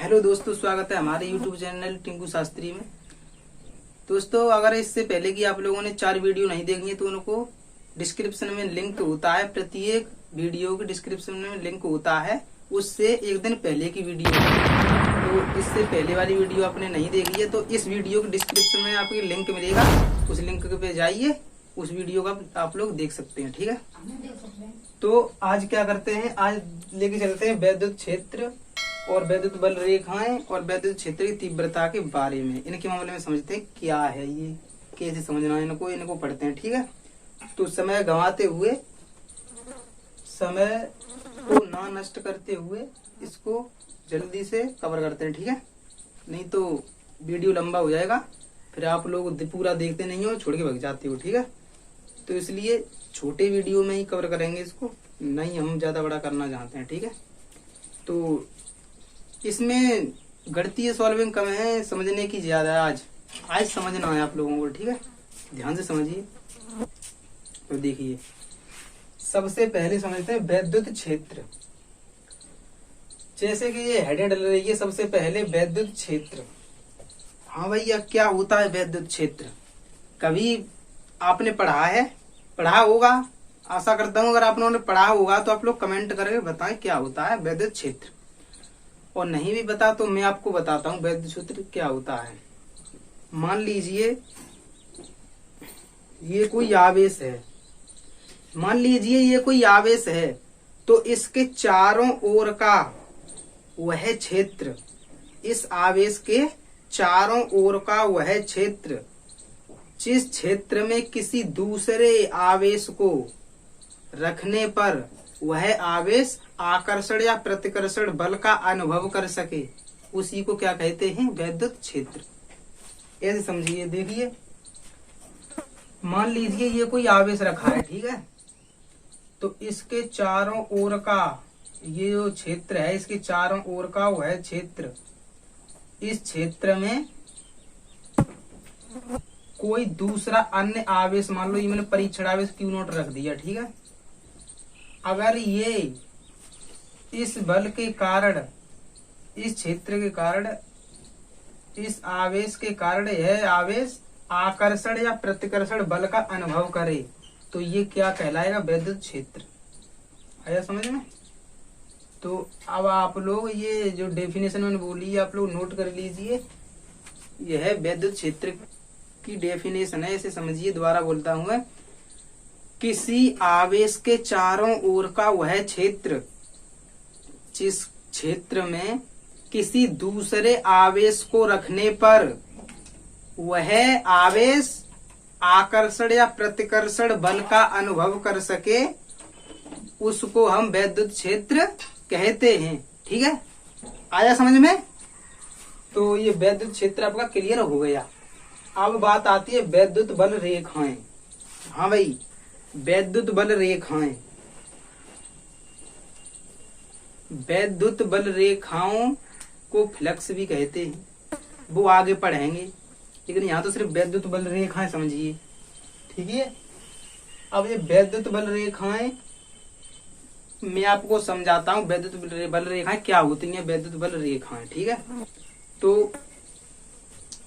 Hello दोस्तों, स्वागत है हमारे YouTube चैनल टिंकू शास्त्री में। दोस्तों, अगर इससे पहले की आप लोगों ने 4 वीडियो नहीं देखी है तो उनको डिस्क्रिप्शन में लिंक होता है। प्रत्येक वीडियो के डिस्क्रिप्शन में लिंक होता है, उससे एक दिन पहले की वीडियो। तो इससे पहले वाली वीडियो आपने नहीं देखी है तो इस वीडियो के डिस्क्रिप्शन में आपको लिंक मिलेगा, उस लिंक पे जाइए, उस वीडियो का आप लोग देख सकते हैं। ठीक है, तो आज क्या करते हैं, आज लेके चलते हैं वैद्युत क्षेत्र और वैद्युत बल रेखाएं और वैद्युत क्षेत्र की तीव्रता के बारे में। इनके मामले में समझते हैं क्या है ये, कैसे समझना है इनको पढ़ते हैं। ठीक है, तो समय गंवाते हुए, समय को ना नष्ट करते हुए इसको जल्दी से कवर करते हैं। ठीक है, नहीं तो वीडियो लंबा हो जाएगा, फिर आप लोग पूरा देखते नहीं हो, छोड़ के भाग जाते हो। ठीक है, तो इसलिए छोटे वीडियो में ही कवर करेंगे इसको, नहीं हम ज्यादा बड़ा करना चाहते हैं। ठीक है, तो इसमें गणितीय सॉल्विंग कम है, समझने की ज्यादा है। आज समझना है आप लोगों को। ठीक है, ध्यान से समझिए। तो देखिए, सबसे पहले समझते हैं वैद्युत क्षेत्र। जैसे कि ये हेडिंग डल रही है, सबसे पहले वैद्युत क्षेत्र। हाँ भैया, क्या होता है वैद्युत क्षेत्र? कभी आपने पढ़ा होगा, आशा करता हूँ। अगर आप लोगों ने पढ़ा होगा तो आप लोग कमेंट करके बताएं क्या होता है वैद्युत क्षेत्र, और नहीं भी बता तो मैं आपको बताता हूँ वैद्युत क्षेत्र क्या होता है। मान लीजिए ये कोई आवेश है, तो इसके चारों ओर का वह क्षेत्र, इस आवेश के चारों ओर का वह क्षेत्र, जिस क्षेत्र में किसी दूसरे आवेश को रखने पर वह आवेश आकर्षण या प्रतिकर्षण बल का अनुभव कर सके, उसी को क्या कहते हैं? वैद्युत क्षेत्र। ऐसे समझिए। देखिए, मान लीजिए ये कोई आवेश रखा है, ठीक है, तो इसके चारों ओर का ये जो क्षेत्र है, इसके चारों ओर का वह क्षेत्र, इस क्षेत्र में कोई दूसरा अन्य आवेश, मान लो ये मैंने परीक्षण आवेश Q0 रख दिया, ठीक है, अगर ये इस बल के कारण, इस क्षेत्र के कारण, इस आवेश के कारण यह आवेश आकर्षण या प्रतिकर्षण बल का अनुभव करे, तो ये क्या कहलाएगा? वैद्युत क्षेत्र। आया समझ में? तो अब आप लोग ये जो डेफिनेशन मैंने बोली आप लोग नोट कर लीजिए। यह वैद्युत क्षेत्र की डेफिनेशन है, इसे समझिए। दोबारा बोलता हूं मैं, किसी आवेश के चारों ओर का वह क्षेत्र, जिस क्षेत्र में किसी दूसरे आवेश को रखने पर वह आवेश आकर्षण या प्रतिकर्षण बल का अनुभव कर सके, उसको हम वैद्युत क्षेत्र कहते हैं। ठीक है, आया समझ में? तो ये वैद्युत क्षेत्र आपका क्लियर हो गया। अब बात आती है वैद्युत बल रेखाएं। हाँ भाई, वैद्युत बल रेखाएं, वैद्युत बल रेखाओं को फ्लक्स भी कहते हैं, वो आगे पढ़ेंगे, लेकिन यहाँ तो सिर्फ वैद्युत बल रेखाएं समझिए। ठीक है, अब ये वैद्युत बल रेखाएं मैं आपको समझाता हूँ। वैद्युत बल रेखाएं क्या होती हैं? वैद्युत बल रेखाएं, ठीक है, तो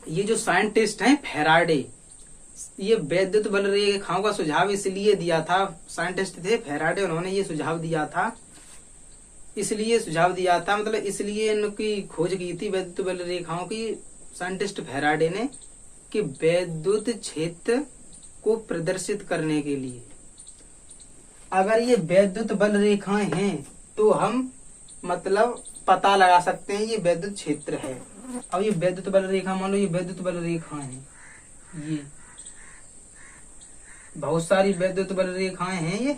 ये जो साइंटिस्ट हैं फैराडे, ये वैद्युत बल रेखाओं का सुझाव इसलिए दिया था, साइंटिस्ट थे फैराडे, उन्होंने ये सुझाव दिया था, मतलब इसलिए इनकी खोज की थी वैद्युत बल रेखाओं की साइंटिस्ट फैराडे ने, कि वैद्युत क्षेत्र को प्रदर्शित करने के लिए अगर ये वैद्युत बल रेखाएं हैं तो हम मतलब पता लगा सकते हैं ये वैद्युत क्षेत्र है। अब ये वैद्युत बल रेखा, मान लो ये वैद्युत बल रेखाएं हैं, ये बहुत सारी वैद्युत बल रेखाएं हैं ये,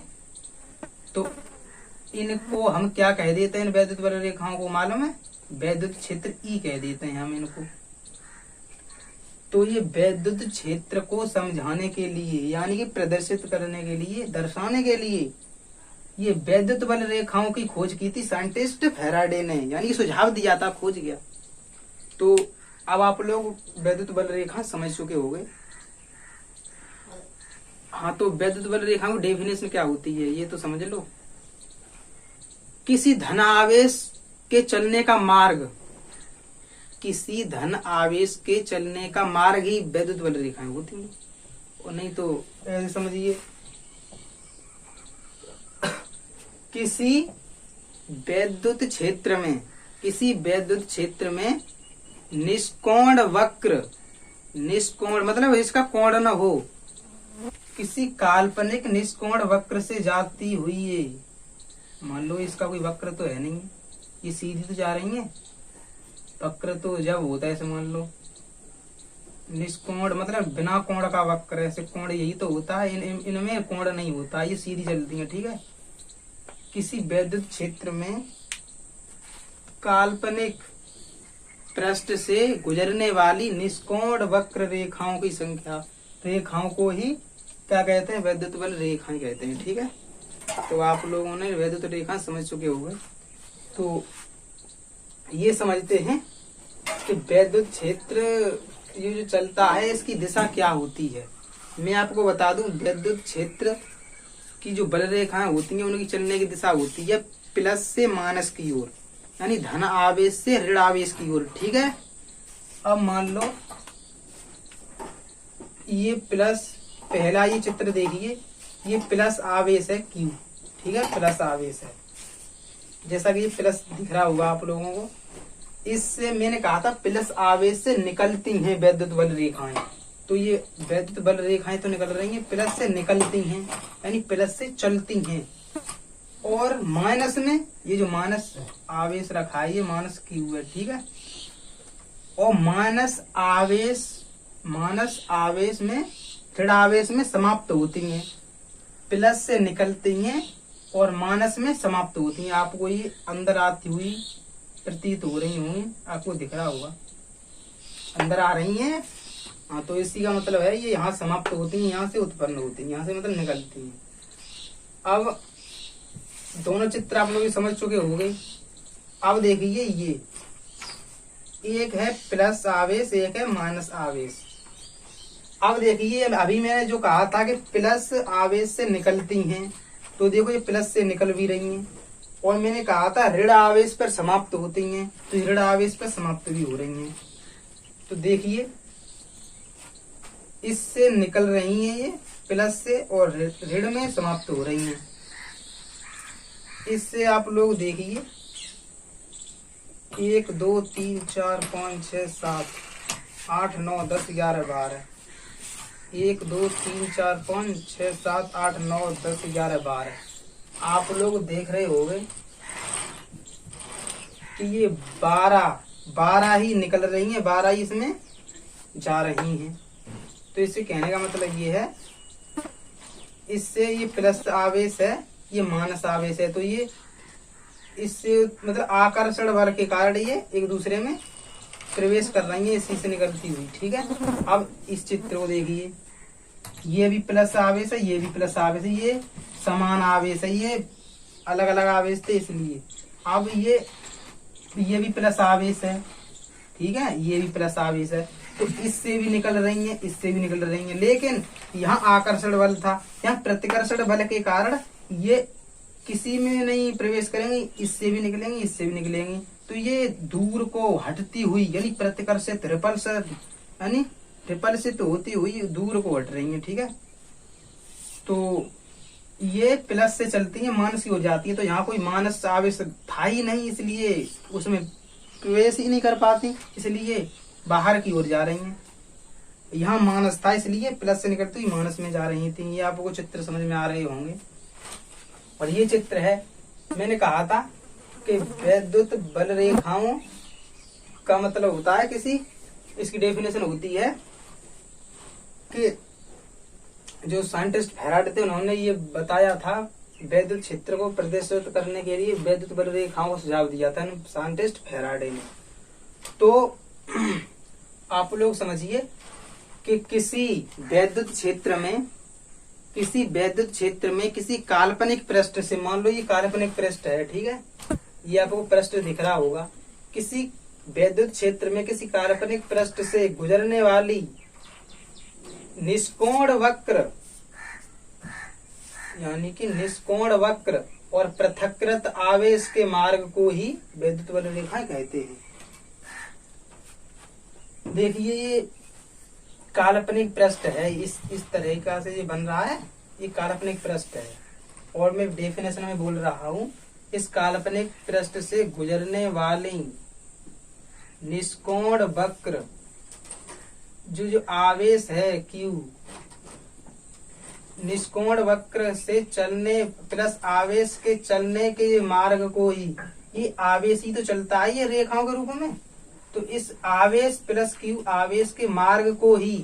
तो इनको हम क्या कह देते हैं? इन वैद्युत बल रेखाओं को मालूम है? वैद्युत क्षेत्र ई कह देते हैं हम इनको। तो ये वैद्युत क्षेत्र को समझाने के लिए, यानी कि प्रदर्शित करने के लिए, दर्शाने के लिए ये वैद्युत बल रेखाओं की खोज की थी साइंटिस्ट फैराडे ने, यानी कि सुझाव दिया था, खोज गया। तो अब आप लोग वैद्युत बल रेखा समझ चुके हो गए। हाँ, तो वैद्युत बल रेखाओं की डेफिनेशन क्या होती है ये तो समझ लो। किसी धनावेश के चलने का मार्ग किसी धन आवेश के चलने का मार्ग ही वैद्युत बल रेखाएं होती हैं। और नहीं तो ऐसे समझिए, किसी वैद्युत क्षेत्र में निष्कोण वक्र, निष्कोण मतलब इसका कोण न हो, किसी काल्पनिक निष्कोण वक्र से जाती हुई है। मान लो इसका कोई वक्र तो है नहीं, ये सीधी तो जा रही है। वक्र तो जब होता है, ऐसे मान लो निष्कोण मतलब बिना कोण का वक्र, ऐसे कोण यही तो होता है, इनमें कोण नहीं होता, ये सीधी चलती है। ठीक है, किसी वैद्युत क्षेत्र में काल्पनिक पृष्ठ से गुजरने वाली निष्कोण वक्र रेखाओं की संख्या, रेखाओं को ही क्या कहते हैं, वैद्युत बल रेखाएं कहते हैं। ठीक है, तो आप लोगों ने वैद्युत रेखा समझ चुके होंगे। तो ये समझते हैं कि वैद्युत क्षेत्र ये जो चलता है इसकी दिशा क्या होती है। मैं आपको बता दूं, वैद्युत क्षेत्र की जो बल रेखाएं होती हैं उनकी चलने की दिशा होती है प्लस से माइनस की ओर, यानी धन आवेश से ऋण आवेश की ओर। ठीक है, अब मान लो ये प्लस, पहला ये चित्र देखिए, ये प्लस आवेश है Q। ठीक है, प्लस आवेश है, जैसा कि ये प्लस दिख रहा होगा आप लोगों को। इससे मैंने कहा था प्लस आवेश से निकलती हैं वैद्युत बल रेखाएं, तो ये वैद्युत बल रेखाएं तो निकल रही हैं, प्लस से निकलती हैं यानी प्लस से चलती हैं। और माइनस में ये जो माइनस आवेश रखा है ये माइनस Q है। ठीक है, और माइनस आवेश में ऋण आवेश में समाप्त होती हैं, प्लस से निकलती हैं और माइनस में समाप्त होती हैं। आपको ये अंदर आती हुई प्रतीत हो रही होंगी, आपको दिख रहा होगा अंदर आ रही हैं। हाँ, तो इसी का मतलब है ये यहाँ समाप्त होती हैं, यहाँ से उत्पन्न होती हैं, यहाँ से मतलब निकलती हैं। अब दोनों चित्र आप लोग समझ चुके होंगे। अब देखिए, ये एक है प्लस आवेश, एक है माइनस आवेश। अब देखिए, अभी मैंने जो कहा था कि प्लस आवेश से निकलती हैं, तो देखो ये प्लस से निकल भी रही हैं। और मैंने कहा था ऋण आवेश पर समाप्त होती हैं, तो ऋण आवेश पर समाप्त भी हो रही हैं। तो देखिए, इससे निकल रही हैं ये प्लस से और ऋण में समाप्त हो रही हैं। इससे आप लोग देखिए 1 2 3 4 5 6 7 8 9 10 11 12, 1 2 3 4 5 6 7 8 9 10 11 12। आप लोग देख रहे होंगे कि ये 12 ही निकल रही हैं, 12 ही इसमें जा रही हैं। तो इससे कहने का मतलब ये है, इससे ये प्लस आवेश है, ये माइनस आवेश है, तो ये इससे मतलब आकर्षण बल के कारण ये एक दूसरे में प्रवेश कर रही है, इसी से निकलती हुई। ठीक है, अब इस चित्र को देखिए, ये भी प्लस आवेश है, ये भी प्लस आवेश है, ये समान आवेश है, ये अलग अलग आवेश थे इसलिए। अब ये भी प्लस आवेश है। ठीक है, ये भी प्लस आवेश है, तो इससे भी निकल रही है, इससे भी निकल रही है। लेकिन यहाँ आकर्षण बल था, यहाँ प्रतिकर्षण बल के कारण ये किसी में नहीं प्रवेश करेंगे, इससे भी निकलेंगे, इससे भी निकलेंगे। तो ये दूर को हटती हुई यानी प्रतिकर्षित रिपल्सित होती हुई दूर को हट रही है। ठीक है, तो ये प्लस से चलती है, माइनस की हो जाती है, तो यहाँ कोई माइनस आवेश था ही नहीं, इसलिए उसमें प्रवेश ही नहीं कर पाती, इसलिए बाहर की ओर जा रही हैं। यहाँ माइनस था इसलिए प्लस से निकलती हुई माइनस में जा रही थी। ये आपको चित्र समझ में आ रहे होंगे। और ये चित्र है, मैंने कहा था कि वैद्युत बल रेखाओं का मतलब होता है किसी, इसकी डेफिनेशन होती है कि जो साइंटिस्ट फैराडे थे उन्होंने ये बताया था, वैद्युत क्षेत्र को प्रदर्शित करने के लिए वैद्युत बल रेखाओं का सुझाव दिया था साइंटिस्ट फैराडे ने। तो आप लोग समझिए कि किसी वैद्युत क्षेत्र में किसी काल्पनिक पृष्ठ से, मान लो ये काल्पनिक पृष्ठ है, ठीक है, ये आपको पृष्ठ दिख रहा होगा। किसी वैद्युत क्षेत्र में किसी काल्पनिक पृष्ठ से गुजरने वाली निष्कोण वक्र यानी कि निष्कोण वक्र और पृथक्कृत आवेश के मार्ग को ही वैद्युत बल रेखाएं कहते हैं। देखिए ये काल्पनिक पृष्ठ है, इस तरह का से ये बन रहा है, ये काल्पनिक पृष्ठ है। और मैं डेफिनेशन में बोल रहा हूँ, इस काल्पनिक पृष्ठ से गुजरने वाली निष्कोण वक्र जो आवेश है Q, निष्कोण वक्र से चलने प्लस आवेश के चलने के मार्ग को ही, ये आवेश ही तो चलता है ये रेखाओं के रूप में, तो इस आवेश प्लस Q आवेश के मार्ग को ही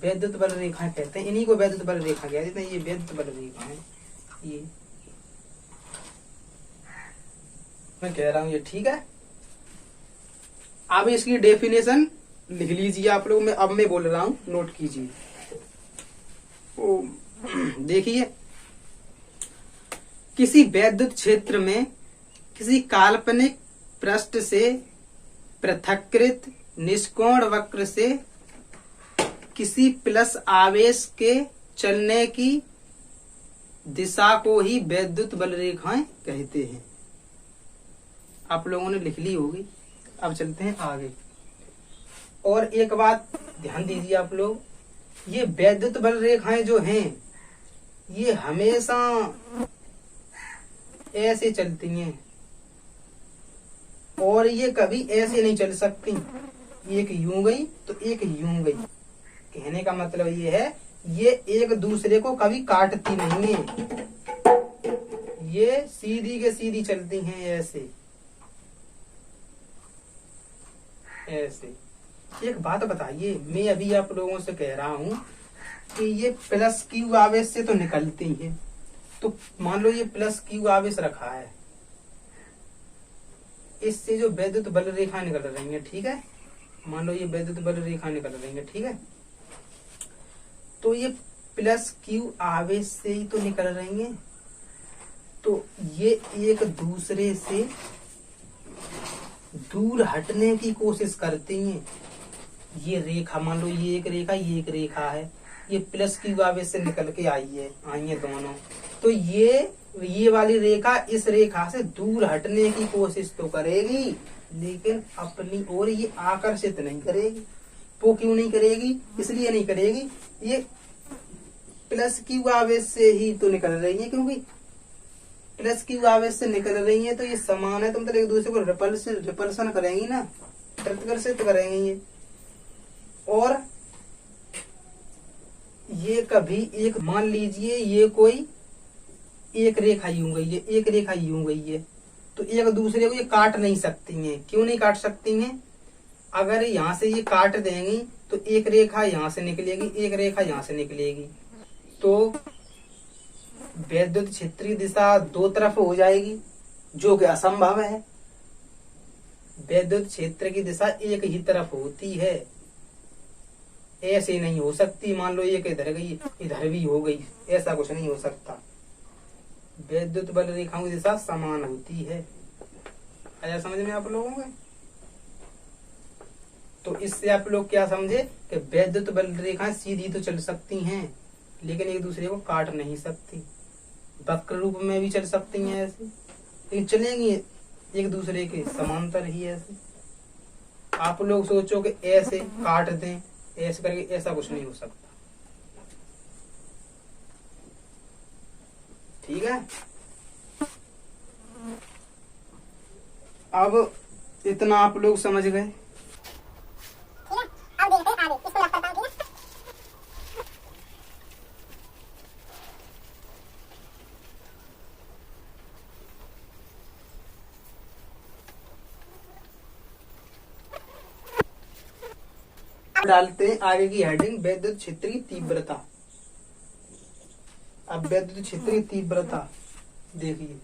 वैद्युत बल रेखा कहते हैं। इन्हीं को वैद्युत बल रेखा कहते हैं। ये वैद्युत बल रेखा है, ये मैं कह रहा हूँ ये ठीक है। अब इसकी डेफिनेशन लिख लीजिए आप लोग, मैं बोल रहा हूँ, नोट कीजिए। देखिए, किसी वैद्युत क्षेत्र में किसी काल्पनिक पृष्ठ से पृथक्कृत निष्कोण वक्र से किसी प्लस आवेश के चलने की दिशा को ही वैद्युत बल रेखाएं कहते हैं। आप लोगों ने लिख ली होगी। अब चलते हैं आगे। और एक बात ध्यान दीजिए आप लोग, ये वैद्युत बल रेखाएं जो हैं ये हमेशा ऐसे चलती हैं और ये कभी ऐसे नहीं चल सकती। एक यूं गई तो एक यूं गई। कहने का मतलब ये है, ये एक दूसरे को कभी काटती नहीं है, ये सीधी के सीधी चलती हैं ऐसे ऐसे। एक बात बताइए, मैं अभी आप लोगों से कह रहा हूं कि ये प्लस Q आवेश से तो निकलती है, तो मान लो ये प्लस Q आवेश रखा है, इससे जो वैद्युत बल रेखा निकल रही है, ठीक है, मान लो ये वैद्युत बल रेखा निकल रही है, ठीक है, तो ये प्लस Q आवेश से ही तो निकल रही है, तो ये एक दूसरे से दूर हटने की कोशिश करती हैं। ये रेखा, मान लो ये एक रेखा है, ये प्लस Q आवेश से निकल के आई है दोनों, तो ये वाली रेखा इस रेखा से दूर हटने की कोशिश तो करेगी, लेकिन अपनी ओर ये आकर्षित नहीं करेगी। वो क्यों नहीं करेगी? इसलिए नहीं करेगी, ये प्लस Q आवेश से ही तो निकल रही है, क्योंकि प्लस Q आवेश से निकल रही है तो ये समान है, तो मतलब एक दूसरे को रिपल्सन करेंगी ना, प्रतिकर्षित करेंगे ये। और ये कभी एक, मान लीजिए ये कोई एक रेखा यूं गई है, एक रेखा यूं गई है, तो एक दूसरे को ये काट नहीं सकती हैं। क्यों नहीं काट सकती हैं? अगर यहाँ से ये काट देंगी तो एक रेखा यहाँ से निकलेगी, एक रेखा यहाँ से निकलेगी, तो वैद्युत क्षेत्रीय दिशा दो तरफ हो जाएगी, जो कि असंभव है। वैद्युत क्षेत्र की दिशा एक ही तरफ होती है, ऐसे नहीं हो सकती। मान लो एक इधर गई इधर भी हो गई, ऐसा कुछ नहीं हो सकता। वैद्युत बल रेखाओं की दिशा समान होती है। आया समझ में आप लोगों के? तो इससे आप लोग क्या समझे कि वैद्युत बल रेखाएं सीधी तो चल सकती हैं, लेकिन एक दूसरे को काट नहीं सकती। वक्र रूप में भी चल सकती हैं ऐसे, लेकिन चलेंगी एक दूसरे के समांतर ही ऐसे। आप लोग सोचो कि ऐसे काट दें, ऐसे करके, ऐसा कुछ नहीं हो सकता। ठीक है, अब इतना आप लोग समझ गए। डालते हैं आगे की हेडिंग, वैद्युत क्षेत्रीय तीव्रता। अब वैद्युत क्षेत्रीय तीव्रता देखिए,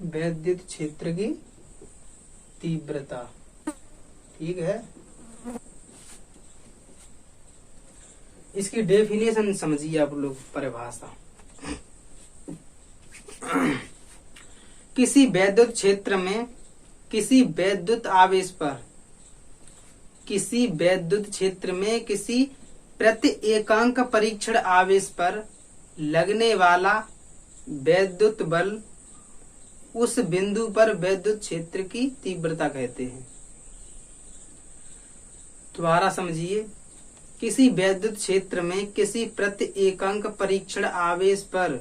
वैद्युत क्षेत्र की तीव्रता, ठीक है। इसकी डेफिनेशन समझिए आप लोग, परिभाषा। किसी वैद्युत क्षेत्र में किसी वैद्युत आवेश पर, किसी वैद्युत क्षेत्र में किसी प्रति एकांक परीक्षण आवेश पर लगने वाला वैद्युत बल उस बिंदु पर वैद्युत क्षेत्र की तीव्रता कहते हैं। दोबारा समझिए, किसी वैद्युत क्षेत्र में किसी प्रति एकांक परीक्षण आवेश पर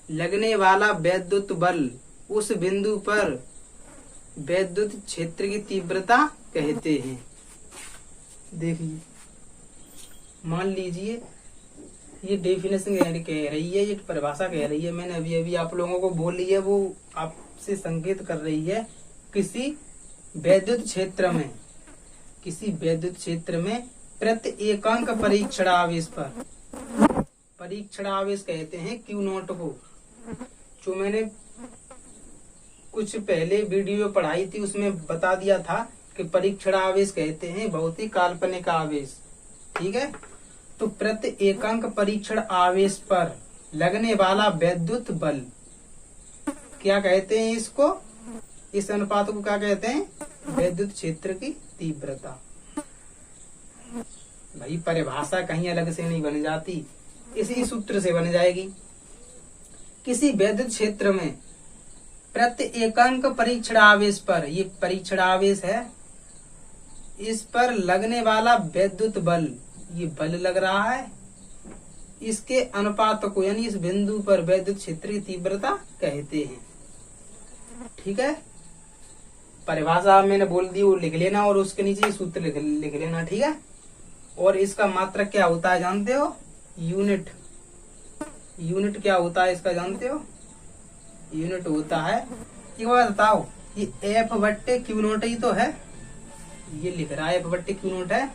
लगने वाला वैद्युत बल उस बिंदु पर वैद्युत क्षेत्र की तीव्रता कहते हैं। देखिए, मान लीजिए ये डेफिनेशन कह रही है, ये परिभाषा कह रही है, मैंने अभी अभी आप लोगों को बोली है, वो आपसे संकेत कर रही है किसी वैद्युत क्षेत्र में प्रति एकांक परीक्षण आवेश पर, परीक्षण आवेश कहते हैं क्यू नॉट को। जो मैंने कुछ पहले वीडियो पढ़ाई थी उसमें बता दिया था कि परीक्षण आवेश कहते हैं भौतिक काल्पनिक आवेश। ठीक है, तो प्रति एकांक परीक्षण आवेश पर लगने वाला वैद्युत बल क्या कहते हैं? इसको, इस अनुपात को क्या कहते हैं? वैद्युत क्षेत्र की तीव्रता। भाई परिभाषा कहीं अलग से नहीं बन जाती, इसी सूत्र से बन जाएगी। किसी वैद्युत क्षेत्र में प्रति एकांक परीक्षण आवेश पर, ये परीक्षण आवेश है, इस पर लगने वाला वैद्युत बल, ये बल लग रहा है, इसके अनुपात को यानी इस बिंदु पर वैद्युत क्षेत्र की तीव्रता कहते हैं। ठीक है, परिभाषा मैंने बोल दी, वो लिख लेना और उसके नीचे सूत्र लिख लेना। ठीक है, और इसका मात्रक क्या होता है जानते हो? यूनिट। यूनिट क्या होता है इसका जानते हो? यूनिट होता है, एक बार बताओ, ये एफ बट्टे क्यू नोट ही तो है, ये लिख रहा है एफ बट्टे क्यू नोट है,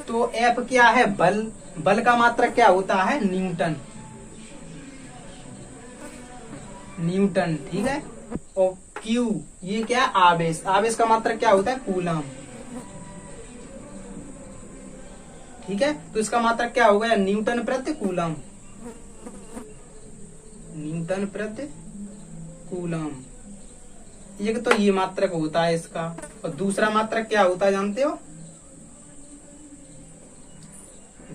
तो एफ क्या है? बल। बल का मात्रक क्या होता है? न्यूटन। न्यूटन, ठीक है। और क्यू, ये क्या? आवेश। आवेश का मात्रक क्या होता है? कूलम। ठीक है, तो इसका मात्रक क्या हो गया? न्यूटन प्रति कूलम। न्यूटन प्रति कूलम, एक तो ये मात्रक होता है इसका, और दूसरा मात्रक क्या होता है जानते हो?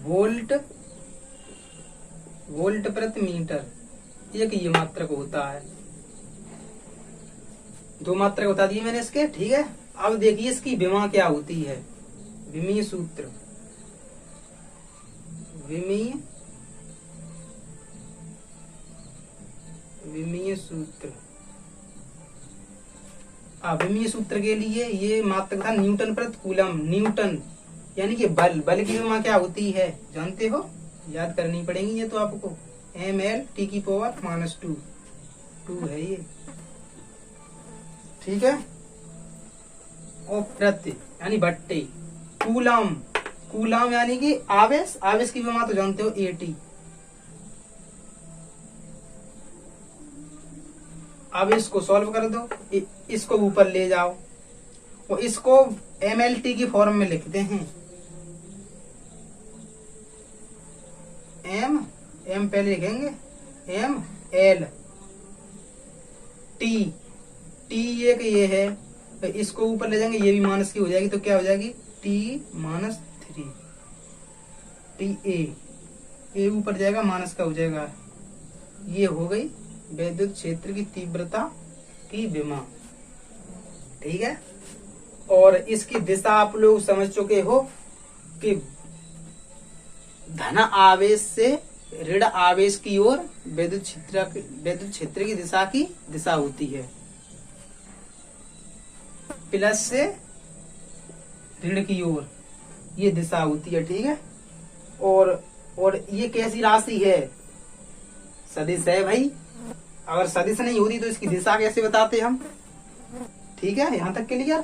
वोल्ट। वोल्ट प्रति मीटर, एक ये मात्रक होता है। दो मात्रक बता दिए मैंने इसके। ठीक है, अब देखिए इसकी विमा क्या होती है? विमीय सूत्र। विमीय सूत्र। विमीय सूत्र के लिए ये मात्रक था न्यूटन प्रति कूलम। न्यूटन यानी कि बल। बल की विमा क्या होती है जानते हो? याद करनी पड़ेगी ये तो आपको। mL(10⁻²) है ये। ठीक है, और प्रति यानी बट्टे कूलम। कूलम यानी कि आवेश। आवेश की विमा तो जानते हो AT। अब इसको सॉल्व कर दो, इसको ऊपर ले जाओ और इसको MLT की फॉर्म में लिखते हैं। M पहले लिखेंगे, ML T एक ये है, तो इसको ऊपर ले जाएंगे, ये भी माइनस की हो जाएगी, तो क्या हो जाएगी? T-3 TA। ये ऊपर जाएगा, माइनस का हो जाएगा। ये हो गई वैद्युत क्षेत्र की तीव्रता की विमा। ठीक है, और इसकी दिशा आप लोग समझ चुके हो कि धन आवेश से ऋण आवेश की ओर वैद्युत क्षेत्र की दिशा होती है, प्लस से ऋण की ओर ये दिशा होती है। ठीक है, और ये कैसी राशि है? सदिश है भाई। अगर सदिश नहीं होती तो इसकी दिशा कैसे बताते हम? ठीक है, यहाँ तक क्लियर।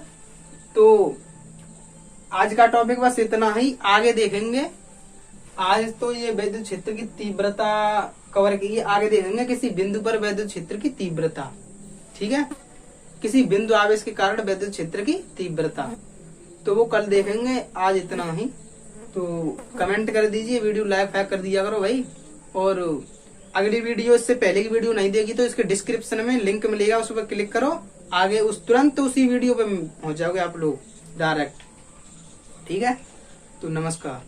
तो आज का टॉपिक बस इतना ही, आगे देखेंगे। आज तो ये वैद्युत क्षेत्र की तीव्रता कवर की, आगे देखेंगे किसी बिंदु पर वैद्युत क्षेत्र की तीव्रता। ठीक है, किसी बिंदु आवेश के कारण वैद्युत क्षेत्र की तीव्रता, तो वो कल देखेंगे। आज इतना ही। तो कमेंट कर दीजिए, वीडियो लाइक फैक कर दिया करो भाई। और अगली वीडियो, इससे पहले की वीडियो नहीं देखी तो इसके डिस्क्रिप्शन में लिंक मिलेगा, उस पर क्लिक करो, आगे तुरंत उसी वीडियो पे पहुंच जाओगे आप लोग डायरेक्ट। ठीक है, तो नमस्कार।